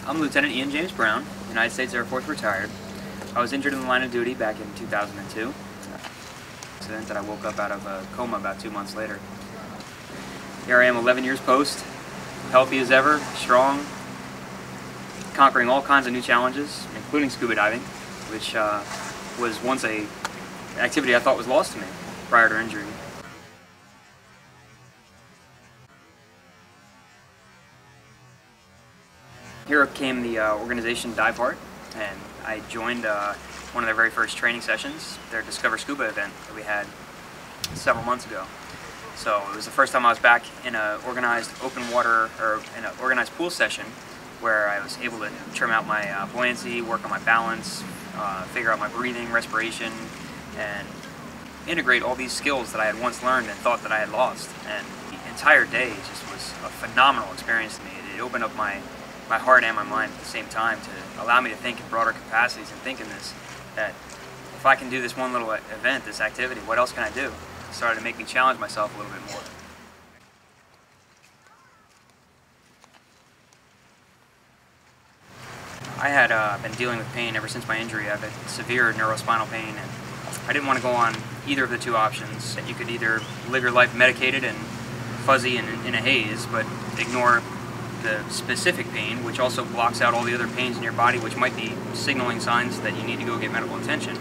I'm Lieutenant Ian James Brown, United States Air Force retired. I was injured in the line of duty back in 2002. Accident that I woke up out of a coma about 2 months later. Here I am 11 years post, healthy as ever, strong, conquering all kinds of new challenges, including scuba diving, which was once an activity I thought was lost to me prior to injury. Here came the organization Diveheart, and I joined one of their very first training sessions, their Discover Scuba event that we had several months ago. So it was the first time I was back in an organized open water, or in an organized pool session, where I was able to trim out my buoyancy, work on my balance, figure out my breathing, respiration, and integrate all these skills that I had once learned and thought that I had lost. And the entire day just was a phenomenal experience to me. It opened up my heart and my mind at the same time to allow me to think in broader capacities and think in this, that if I can do this one little event, this activity, what else can I do? It started to make me challenge myself a little bit more. I had been dealing with pain ever since my injury. I've had severe neurospinal pain, and I didn't want to go on either of the two options. You could either live your life medicated and fuzzy and in a haze, but ignore the specific pain, which also blocks out all the other pains in your body, which might be signaling signs that you need to go get medical attention.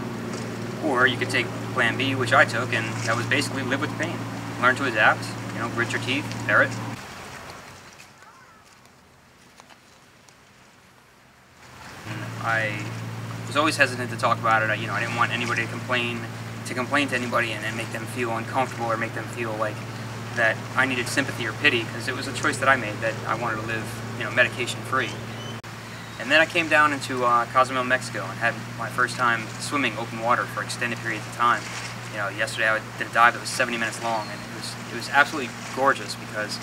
Or you could take plan B, which I took, and that was basically live with the pain. Learn to adapt, grit your teeth, bear it. I was always hesitant to talk about it. I didn't want anybody to complain to anybody and make them feel uncomfortable or make them feel like that I needed sympathy or pity, because it was a choice that I made, that I wanted to live, medication free. And then I came down into Cozumel, Mexico, and had my first time swimming open water for extended periods of time. Yesterday I did a dive that was 70 minutes long, and it was absolutely gorgeous, because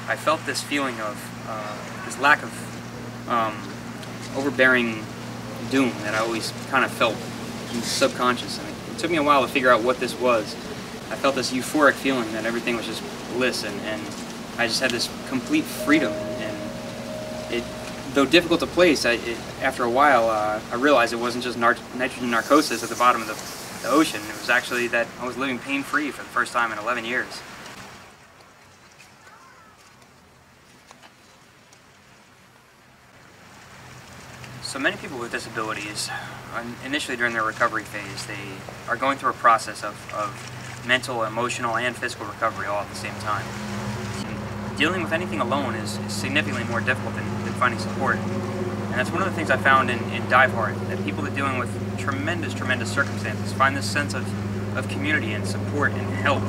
I felt this feeling of this lack of overbearing doom that I always kind of felt in the subconscious. And it took me a while to figure out what this was. I felt this euphoric feeling that everything was just bliss, and I just had this complete freedom. And though difficult to place, after a while I realized it wasn't just nitrogen narcosis at the bottom of the ocean. It was actually that I was living pain-free for the first time in 11 years. So many people with disabilities, initially during their recovery phase, they are going through a process of mental, emotional, and physical recovery all at the same time. And dealing with anything alone is significantly more difficult than finding support. And that's one of the things I found in Diveheart, that people that are dealing with tremendous circumstances find this sense of community and support and help.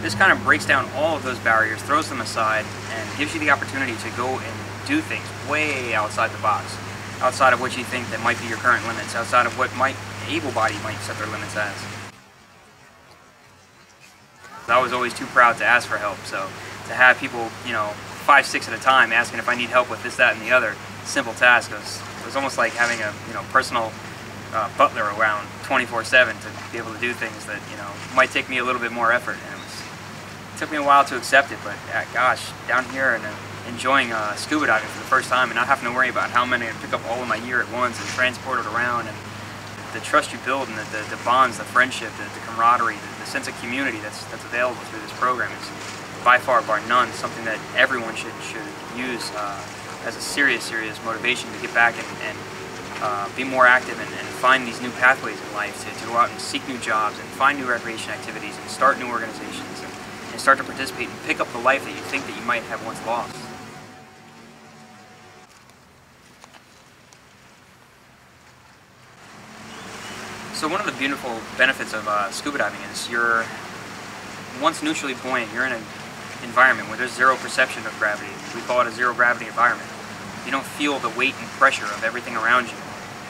This kind of breaks down all of those barriers, throws them aside, and gives you the opportunity to go and do things way outside the box, outside of what you think that might be your current limits, outside of what able-bodied might set their limits as. I was always too proud to ask for help, so to have people, 5, 6 at a time asking if I need help with this, that, and the other simple task was almost like having a personal butler around 24/7 to be able to do things that might take me a little bit more effort. And it took me a while to accept it, but gosh, down here and enjoying scuba diving for the first time and not having to worry about how many I pick up all of my gear at once and transport it around, and the trust you build and the bonds, the friendship, the camaraderie, the sense of community that's available through this program is by far, bar none, something that everyone should use as a serious motivation to get back and be more active and find these new pathways in life, to go out and seek new jobs and find new recreation activities and start new organizations and start to participate and pick up the life that you think that you might have once lost. So one of the beautiful benefits of scuba diving is you're once neutrally buoyant. You're in an environment where there's zero perception of gravity. We call it a zero gravity environment. You don't feel the weight and pressure of everything around you.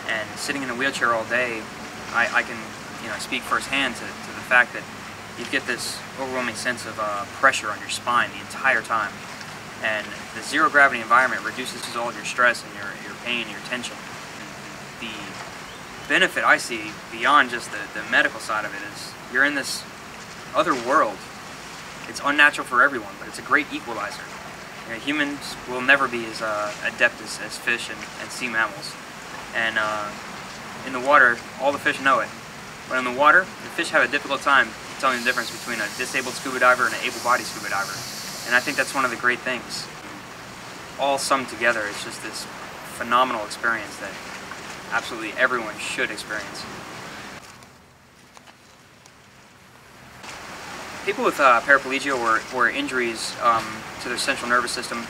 And sitting in a wheelchair all day, I can speak firsthand to the fact that you get this overwhelming sense of pressure on your spine the entire time. And the zero gravity environment reduces all of your stress and your pain, your tension. And the benefit I see beyond just the medical side of it is you're in this other world. It's unnatural for everyone, but it's a great equalizer. Humans will never be as adept as fish and sea mammals. And in the water, all the fish know it. But in the water, the fish have a difficult time telling the difference between a disabled scuba diver and an able-bodied scuba diver. And I think that's one of the great things. All summed together, it's just this phenomenal experience that absolutely everyone should experience. People with paraplegia or injuries to their central nervous system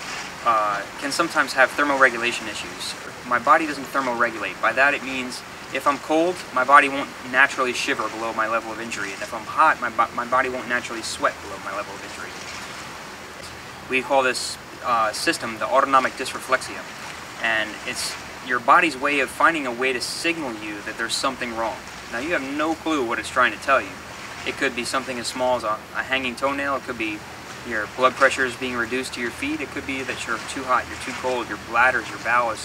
can sometimes have thermoregulation issues. My body doesn't thermoregulate. By that it means if I'm cold, my body won't naturally shiver below my level of injury, and if I'm hot, my body won't naturally sweat below my level of injury. We call this system the autonomic dysreflexia, and it's your body's way of finding a way to signal you that there's something wrong. Now you have no clue what it's trying to tell you. It could be something as small as a hanging toenail. It could be your blood pressure is being reduced to your feet. It could be that you're too hot, you're too cold, your bladders, your bowel is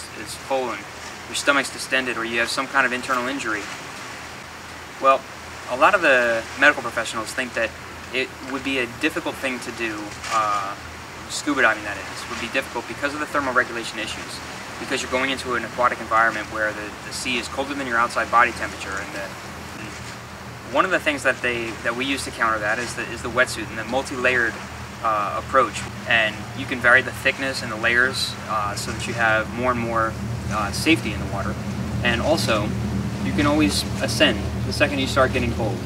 full, and your stomach's distended, or you have some kind of internal injury. Well, a lot of the medical professionals think that it would be a difficult thing to do, scuba diving that is, would be difficult because of the thermoregulation issues. Because you're going into an aquatic environment where the sea is colder than your outside body temperature, and one of the things that we use to counter that is the wetsuit and the multi-layered approach. And you can vary the thickness and the layers so that you have more and more safety in the water. And also, you can always ascend the second you start getting cold.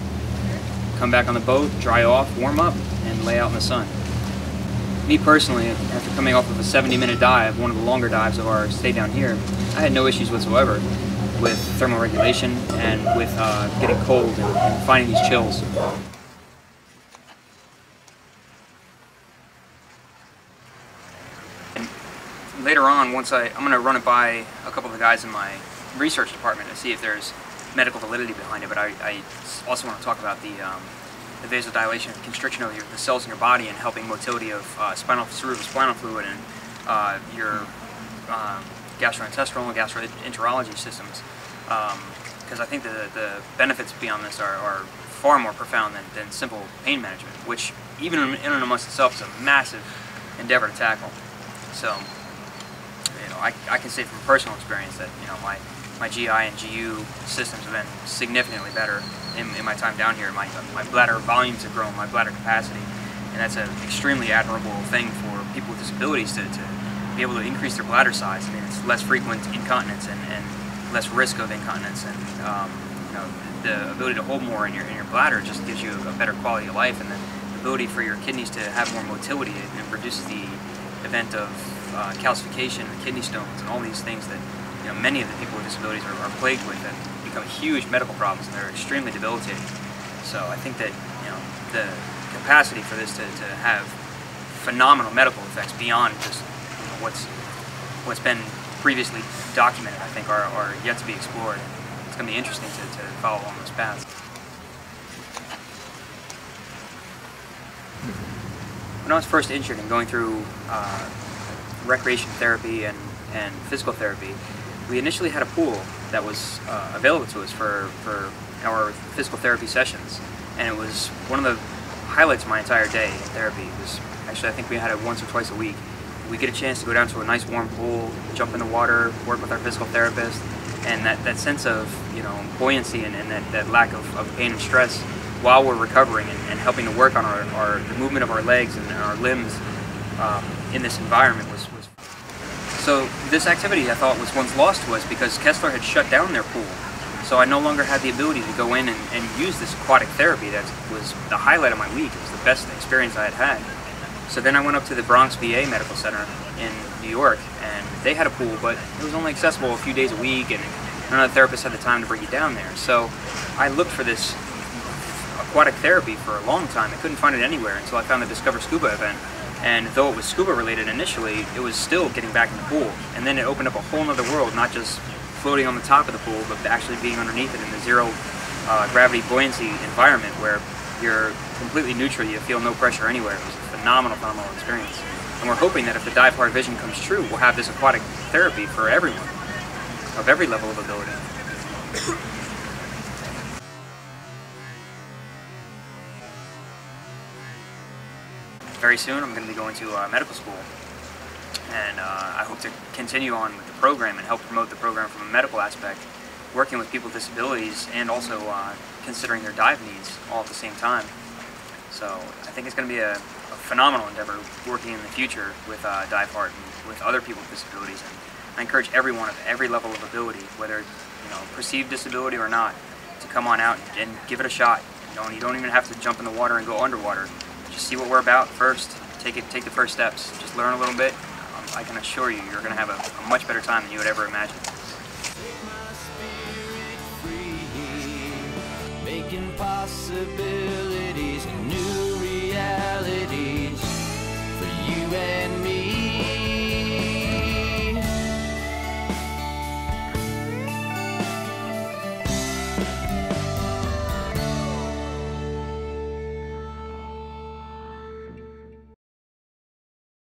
Come back on the boat, dry off, warm up, and lay out in the sun. Me personally, after coming off of a 70-minute dive, one of the longer dives of our stay down here, I had no issues whatsoever with thermoregulation and with getting cold and finding these chills. And later on, I'm going to run it by a couple of the guys in my research department to see if there's medical validity behind it, but I also want to talk about the vasodilation and constriction of the cells in your body and helping motility of cerebrospinal fluid and your gastrointestinal and gastroenterology systems, because I think the benefits beyond this are far more profound than simple pain management, which even in and amongst itself is a massive endeavor to tackle. So, I can say from personal experience that my GI and GU systems have been significantly better in my time down here. My bladder volumes have grown, my bladder capacity, and that's an extremely admirable thing for people with disabilities to be able to increase their bladder size. I mean, it's less frequent incontinence and less risk of incontinence, and the ability to hold more in your bladder just gives you a better quality of life, and the ability for your kidneys to have more motility. It reduces the event of calcification and kidney stones and all these things that many of the people with disabilities are plagued with, that become huge medical problems, and they're extremely debilitating. So I think that the capacity for this to have phenomenal medical effects beyond just what's been previously documented, I think are yet to be explored. It's going to be interesting to follow along those paths. When I was first injured and going through recreation therapy and physical therapy, we initially had a pool that was available to us for our physical therapy sessions, and it was one of the highlights of my entire day in therapy. It was actually, I think we had it once or twice a week. We get a chance to go down to a nice warm pool, jump in the water, work with our physical therapist, and that sense of buoyancy and that lack of pain and stress while we're recovering and helping to work on the movement of our legs and our limbs in this environment was. So this activity, I thought, was once lost to us because Kessler had shut down their pool. So I no longer had the ability to go in and use this aquatic therapy that was the highlight of my week. It was the best experience I had had. So then I went up to the Bronx VA Medical Center in New York, and they had a pool, but it was only accessible a few days a week, and none of the therapists had the time to bring you down there. So I looked for this aquatic therapy for a long time. I couldn't find it anywhere until I found the Discover Scuba event. And though it was scuba related initially, it was still getting back in the pool. And then it opened up a whole other world, not just floating on the top of the pool, but actually being underneath it in the zero gravity buoyancy environment where you're completely neutral, you feel no pressure anywhere. It was a phenomenal experience. And we're hoping that if the Diveheart vision comes true, we'll have this aquatic therapy for everyone, of every level of ability. Very soon I'm going to be going to medical school, and I hope to continue on with the program and help promote the program from a medical aspect, working with people with disabilities and also considering their dive needs all at the same time. So I think it's going to be a phenomenal endeavor working in the future with Diveheart and with other people with disabilities. And I encourage everyone of every level of ability, whether perceived disability or not, to come on out and give it a shot. You don't even have to jump in the water and go underwater. Just see what we're about first. Take the first steps. Just learn a little bit. I can assure you, you're going to have a much better time than you would ever imagine. Making possibility